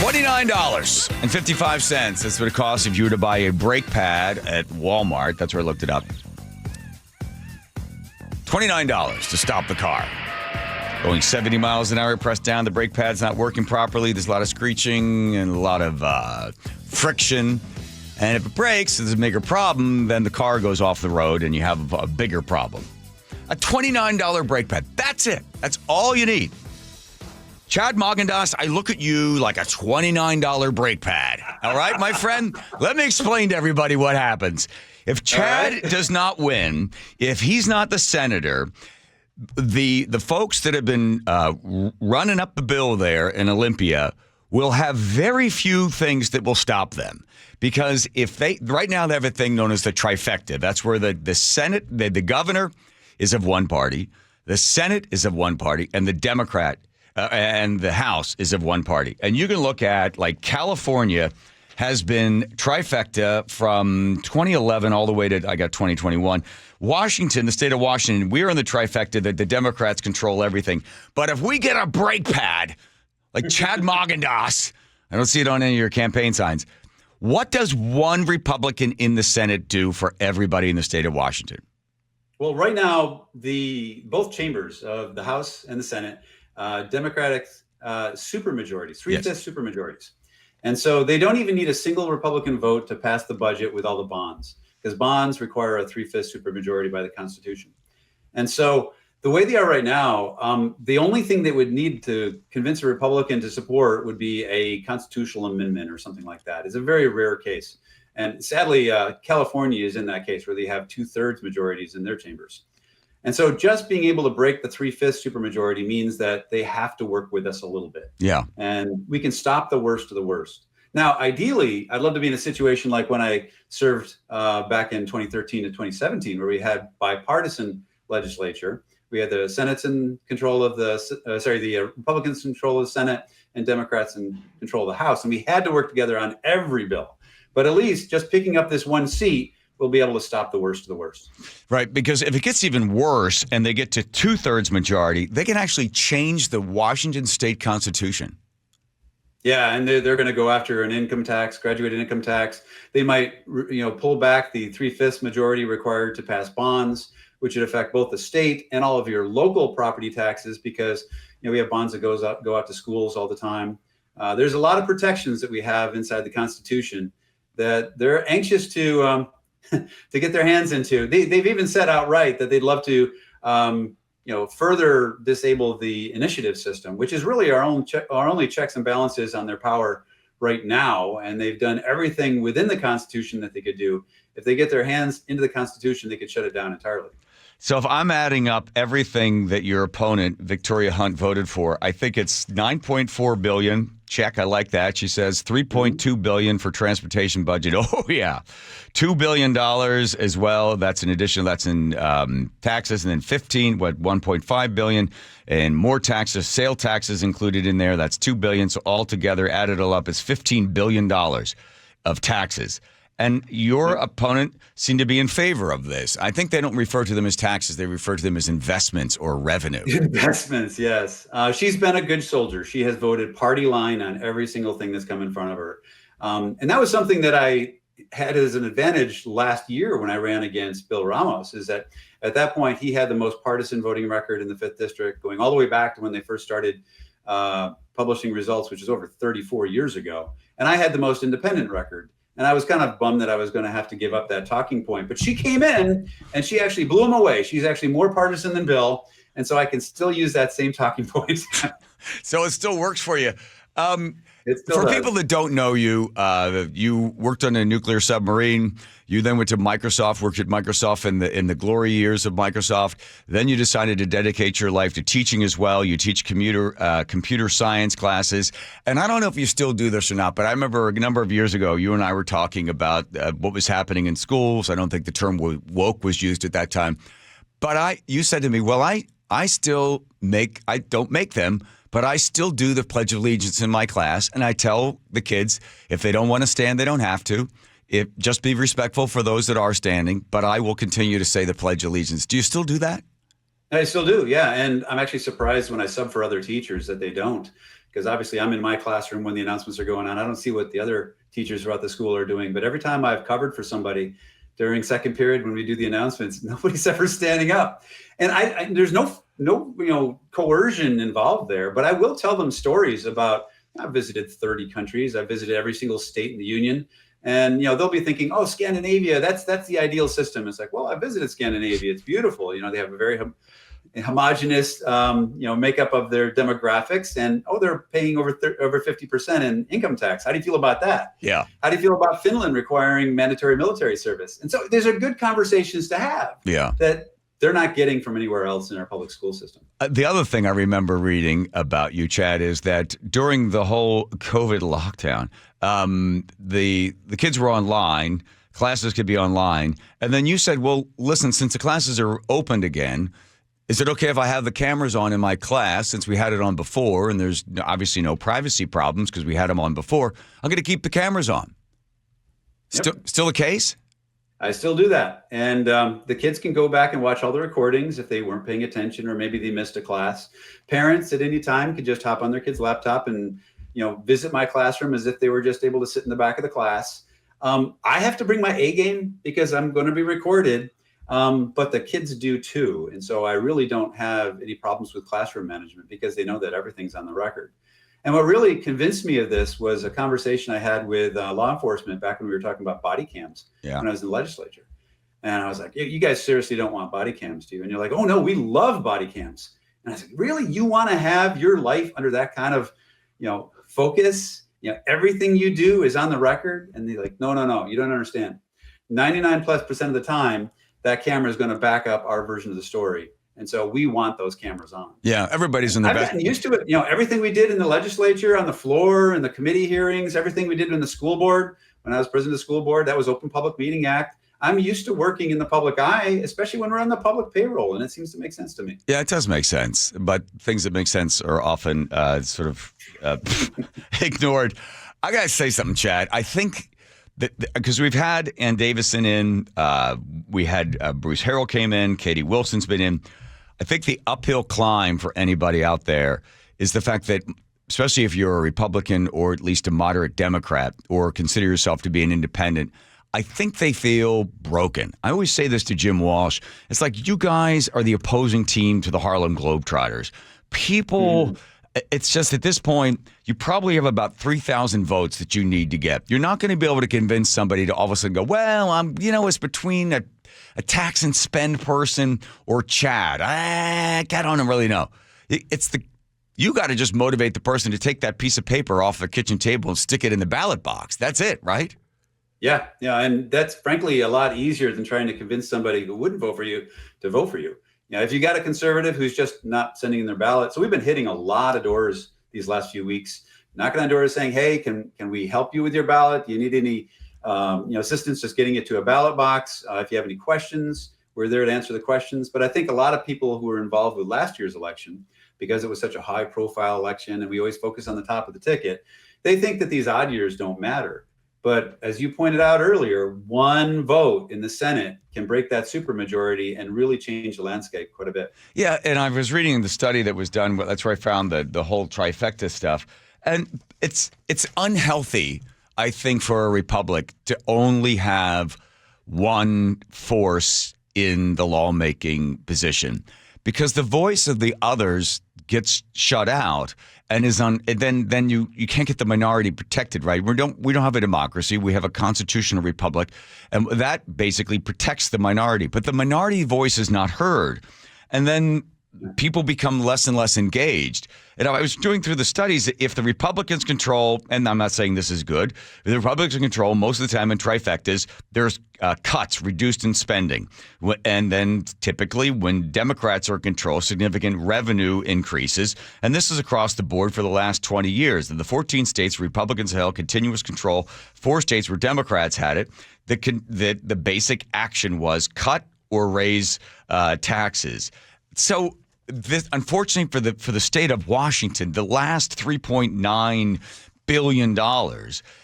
$29.55. That's what it costs if you were to buy a brake pad at Walmart. That's where I looked it up. $29 to stop the car. Going 70 miles an hour, pressed down, the brake pad's not working properly. There's a lot of screeching and a lot of friction. And if it breaks, there's a bigger problem, then the car goes off the road and you have a bigger problem. A $29 brake pad. That's it. That's all you need. Chad Magendanz, I look at you like a $29 brake pad. All right, my friend? Let me explain to everybody what happens. If Chad does not win, if he's not the senator, the folks that have been running up the bill there in Olympia will have very few things that will stop them. Because if they right now they have a thing known as the trifecta. That's where the Senate, the governor is of one party, the Senate is of one party, and the Democrat and the House is of one party. And you can look at, like, California has been trifecta from 2011 all the way to, 2021. Washington, the state of Washington, we're in the trifecta that the Democrats control everything. But if we get a brake pad, like Chad Magendanz, I don't see it on any of your campaign signs, what does one Republican in the Senate do for everybody in the state of Washington? Well, right now, both chambers of the House and the Senate, Democratic supermajorities, three-fifths supermajorities. And so they don't even need a single Republican vote to pass the budget with all the bonds, because bonds require a three-fifths supermajority by the Constitution. And so the way they are right now, the only thing they would need to convince a Republican to support would be a constitutional amendment or something like that. It's a very rare case. And sadly, California is in that case where they have 2/3 majorities in their chambers. And so just being able to break the three-fifths supermajority means that they have to work with us a little bit. Yeah. And we can stop the worst of the worst. Now, ideally, I'd love to be in a situation like when I served back in 2013 to 2017, where we had bipartisan legislature. We had the Senate's in control of the Republicans in control of the Senate and Democrats in control of the House. And we had to work together on every bill. But at least just picking up this one seat, we'll be able to stop the worst of the worst. Right, because if it gets even worse and they get to 2/3 majority, they can actually change the Washington state constitution. Yeah, and they're going to go after an income tax, graduated income tax. They might, pull back the 3/5 majority required to pass bonds, which would affect both the state and all of your local property taxes, because we have bonds that go out to schools all the time. There's a lot of protections that we have inside the Constitution that they're anxious to get their hands into. They've even said outright that they'd love to, further disable the initiative system, which is really our only checks and balances on their power right now. And they've done everything within the Constitution that they could do. If they get their hands into the Constitution, they could shut it down entirely. So if I'm adding up everything that your opponent, Victoria Hunt, voted for, I think it's $9.4 billion. Check. I like that. She says $3.2 billion for transportation budget. Oh, yeah. $2 billion as well. That's an additional, that's in taxes. And then $1.5 billion and more taxes, sale taxes included in there. That's $2 billion. So altogether, added all up, is $15 billion of taxes. And your opponent seemed to be in favor of this. I think they don't refer to them as taxes. They refer to them as investments or revenue. Investments, yes. She's been a good soldier. She has voted party line on every single thing that's come in front of her. And that was something that I had as an advantage last year when I ran against Bill Ramos, is that at that point, he had the most partisan voting record in the 5th District, going all the way back to when they first started publishing results, which is over 34 years ago. And I had the most independent record. And I was kind of bummed that I was going to have to give up that talking point. But she came in and she actually blew him away. She's actually more partisan than Bill. And so I can still use that same talking point. So it still works for you. For does. people that don't know you, you worked on a nuclear submarine. You then went to Microsoft, worked at Microsoft in the glory years of Microsoft. Then you decided to dedicate your life to teaching as well. You teach computer science classes. And I don't know if you still do this or not, but I remember a number of years ago, you and I were talking about what was happening in schools. I don't think the term woke was used at that time. But you said to me, well, I don't make them, but I still do the Pledge of Allegiance in my class, and I tell the kids, if they don't want to stand, they don't have to. Just be respectful for those that are standing, but I will continue to say the Pledge of Allegiance. Do you still do that? I still do, yeah. And I'm actually surprised when I sub for other teachers that they don't. because obviously I'm in my classroom when the announcements are going on. I don't see what the other teachers throughout the school are doing. But every time I've covered for somebody during second period when we do the announcements, nobody's ever standing up. And there's no coercion involved there. But I will tell them stories about, I've visited 30 countries. I've visited every single state in the union. And, they'll be thinking, oh, Scandinavia, that's the ideal system. It's like, well, I visited Scandinavia. It's beautiful. They have a very homogenous, makeup of their demographics. And, they're paying over 50% in income tax. How do you feel about that? Yeah. How do you feel about Finland requiring mandatory military service? And so these are good conversations to have. Yeah. That they're not getting from anywhere else in our public school system. The other thing I remember reading about you, Chad, is that during the whole COVID lockdown, the kids were online, classes could be online. And then you said, well, listen, since the classes are opened again, is it okay if I have the cameras on in my class since we had it on before and there's obviously no privacy problems because we had them on before? I'm going to keep the cameras on. Still the case? I still do that. And the kids can go back and watch all the recordings if they weren't paying attention or maybe they missed a class. Parents at any time could just hop on their kid's laptop and, visit my classroom as if they were just able to sit in the back of the class. I have to bring my A game because I'm going to be recorded, but the kids do too. And so I really don't have any problems with classroom management because they know that everything's on the record. And what really convinced me of this was a conversation I had with law enforcement back when we were talking about body cams when I was in the legislature. And I was like, you guys seriously don't want body cams, do you? And you're like, oh, no, we love body cams. And I said, really? You want to have your life under that kind of, focus? Everything you do is on the record? And they're like, no, you don't understand. 99+% of the time, that camera is going to back up our version of the story. And so we want those cameras on. Yeah, everybody's in the back. I've gotten used to it. Everything we did in the legislature, on the floor, in the committee hearings, everything we did in the school board, when I was president of the school board, that was Open Public Meeting Act. I'm used to working in the public eye, especially when we're on the public payroll, and it seems to make sense to me. Yeah, it does make sense, but things that make sense are often ignored. I got to say something, Chad. I think that because we've had Ann Davison in, we had Bruce Harrell came in, Katie Wilson's been in. I think the uphill climb for anybody out there is the fact that, especially if you're a Republican or at least a moderate Democrat or consider yourself to be an independent, I think they feel broken. I always say this to Jim Walsh. It's like you guys are the opposing team to the Harlem Globetrotters. People, it's just at this point, you probably have about 3,000 votes that you need to get. You're not going to be able to convince somebody to all of a sudden go, well, it's between a tax and spend person or Chad. I don't really know. You got to just motivate the person to take that piece of paper off the kitchen table and stick it in the ballot box. That's it, right? Yeah. And that's frankly a lot easier than trying to convince somebody who wouldn't vote for you to vote for you. If you got a conservative who's just not sending in their ballot. So we've been hitting a lot of doors these last few weeks, knocking on doors saying, hey, can we help you with your ballot? Do you need any assistance just getting it to a ballot box? If you have any questions, we're there to answer the questions. But I think a lot of people who were involved with last year's election, because it was such a high profile election and we always focus on the top of the ticket, they think that these odd years don't matter. But as you pointed out earlier, one vote in the Senate can break that supermajority and really change the landscape quite a bit. Yeah, and I was reading the study that was done. That's where I found the whole trifecta stuff. And it's unhealthy, I think, for a republic to only have one force in the lawmaking position because the voice of the others gets shut out and is on. And then you can't get the minority protected, right? We don't have a democracy. We have a constitutional republic, and that basically protects the minority. But the minority voice is not heard, and then people become less and less engaged. And I was doing through the studies, if the Republicans control, and I'm not saying this is good, if the Republicans control most of the time in trifectas, there's cuts, reduced in spending. And then typically when Democrats are in control, significant revenue increases. And this is across the board for the last 20 years. In the 14 states Republicans held continuous control, 4 states where Democrats had it, the basic action was cut or raise taxes. So this, unfortunately for the state of Washington, the last $3.9 billion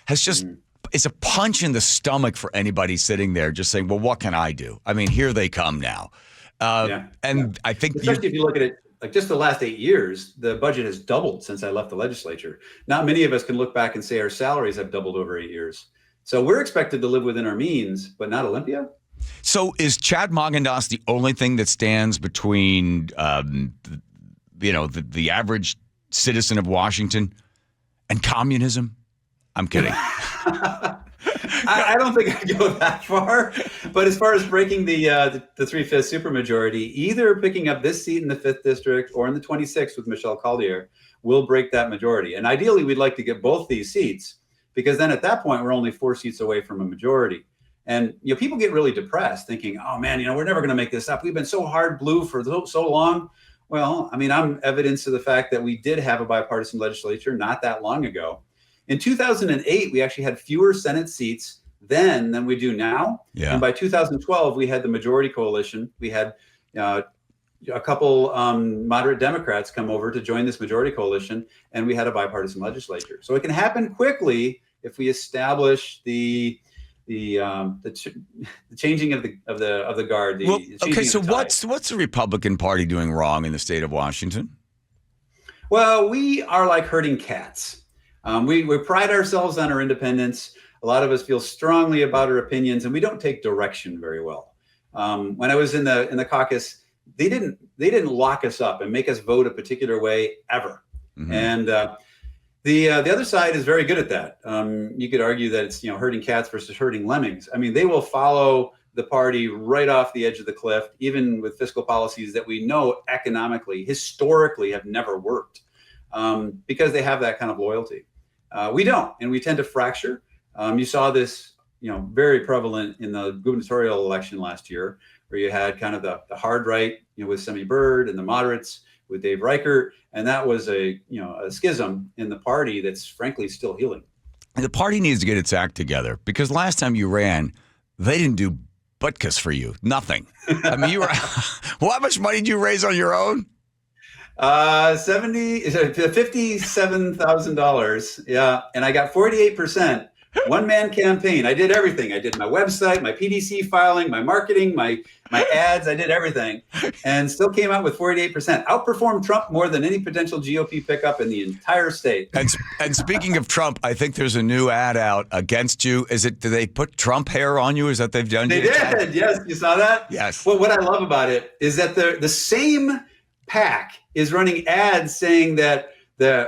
has just is a punch in the stomach for anybody sitting there just saying, well, what can I do? I mean, here they come now. I think especially if you look at it like just the last 8 years, the budget has doubled since I left the legislature. Not many of us can look back and say our salaries have doubled over 8 years. So we're expected to live within our means, but not Olympia. So is Chad Magendanz the only thing that stands between, the average citizen of Washington and communism? I'm kidding. I don't think I'd go that far. But as far as breaking the 3/5 supermajority, either picking up this seat in the 5th district or in the 26th with Michelle Caldier will break that majority. And ideally, we'd like to get both these seats, because then at that point, we're only 4 seats away from a majority. And people get really depressed thinking, oh, man, we're never going to make this up. We've been so hard blue for so long. Well, I mean, I'm evidence of the fact that we did have a bipartisan legislature not that long ago. In 2008, we actually had fewer Senate seats then than we do now. Yeah. And by 2012, we had the majority coalition. We had a couple moderate Democrats come over to join this majority coalition, and we had a bipartisan legislature. So it can happen quickly if we establish the changing of the guard. Okay, so what's the Republican Party doing wrong in the state of Washington? Well, we are like herding cats. We pride ourselves on our independence. A lot of us feel strongly about our opinions, and we don't take direction very well. When I was in the caucus, they didn't lock us up and make us vote a particular way ever. Mm-hmm. And the other side is very good at that. You could argue that it's herding cats versus herding lemmings. I mean, they will follow the party right off the edge of the cliff, even with fiscal policies that we know economically, historically, have never worked, because they have that kind of loyalty. We don't, and we tend to fracture. You saw this, very prevalent in the gubernatorial election last year, where you had kind of the hard right, with Semi Bird, and the moderates with Dave Reichert, and that was a schism in the party that's frankly still healing. The party needs to get its act together, because last time you ran, they didn't do butkus for you, nothing. I mean, you were. Well, how much money did you raise on your own? $57,000. Yeah. And I got 48%. One-man campaign. I did everything. I did my website, my PDC filing, my marketing, my ads. I did everything, and still came out with 48%. Outperformed Trump more than any potential GOP pickup in the entire state. And speaking of Trump, I think there's a new ad out against you. Do they put Trump hair on you? Is that they've done? They did. Yes. You saw that? Yes. Well, what I love about it is that the same PAC is running ads saying that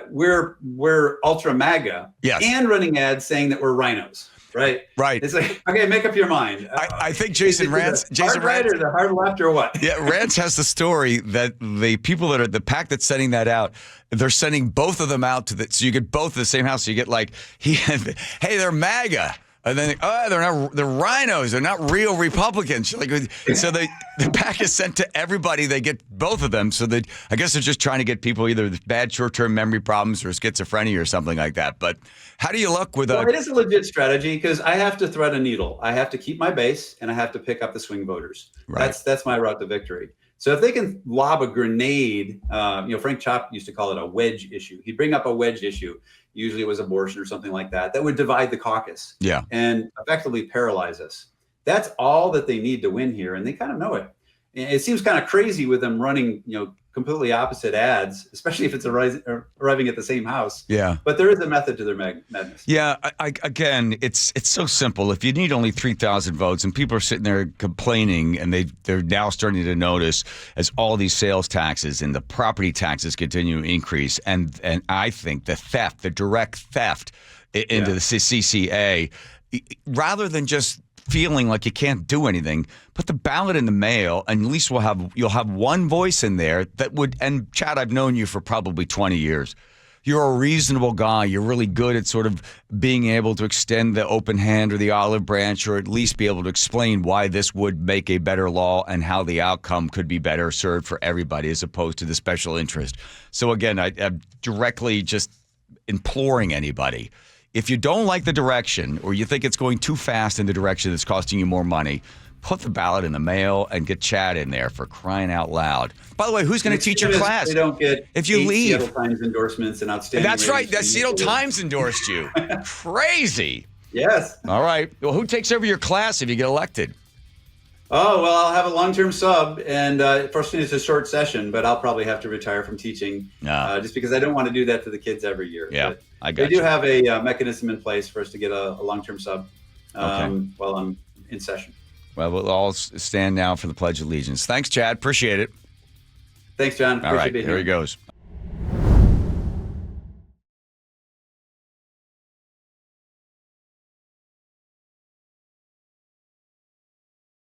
we're ultra MAGA, yes, and running ads saying that we're rhinos, right? Right. It's like, okay, make up your mind. I think Jason Rantz, right or the hard left or what? Yeah, Rantz has the story that the people that are the PAC that's sending that out, they're sending both of them out so you get both of the same house. So you get hey, they're MAGA. And then, they're rhinos. They're not real Republicans. So the PAC is sent to everybody. They get both of them. So I guess they're just trying to get people either with bad short-term memory problems or schizophrenia or something like that. But how do you look with Well, it is a legit strategy, because I have to thread a needle. I have to keep my base, and I have to pick up the swing voters. Right. That's my route to victory. So if they can lob a grenade, Frank Chop used to call it a wedge issue. He'd bring up a wedge issue. Usually it was abortion or something like that. That would divide the caucus, yeah, and effectively paralyze us. That's all that they need to win here, and they kind of know it. It seems kind of crazy with them running, completely opposite ads, especially if it's arriving at the same house. Yeah. But there is a method to their madness. Yeah. Again, it's so simple. If you need only 3,000 votes, and people are sitting there complaining, and they're now starting to notice as all these sales taxes and the property taxes continue to increase, and I think the direct theft into the CCA, rather than just feeling like you can't do anything, put the ballot in the mail, and at least you'll have one voice in there that would. And Chad, I've known you for probably 20 years. You're a reasonable guy. You're really good at sort of being able to extend the open hand or the olive branch, or at least be able to explain why this would make a better law and how the outcome could be better served for everybody, as opposed to the special interest. So again, I'm directly just imploring anybody, if you don't like the direction, or you think it's going too fast in the direction that's costing you more money, put the ballot in the mail and get Chad in there, for crying out loud. By the way, who's going to teach your class? They don't get if you leave. Seattle Times endorsements and outstanding. That's right. The Seattle Times endorsed you. Crazy. Yes. All right. Well, who takes over your class if you get elected? Oh, well, I'll have a long-term sub, and fortunately it's a short session, but I'll probably have to retire from teaching just because I don't want to do that to the kids every year. Yeah, but I got they do have a mechanism in place for us to get a long-term sub while I'm in session. Well, we'll all stand now for the Pledge of Allegiance. Thanks, Chad. Appreciate it. Thanks, John. All right, here he goes.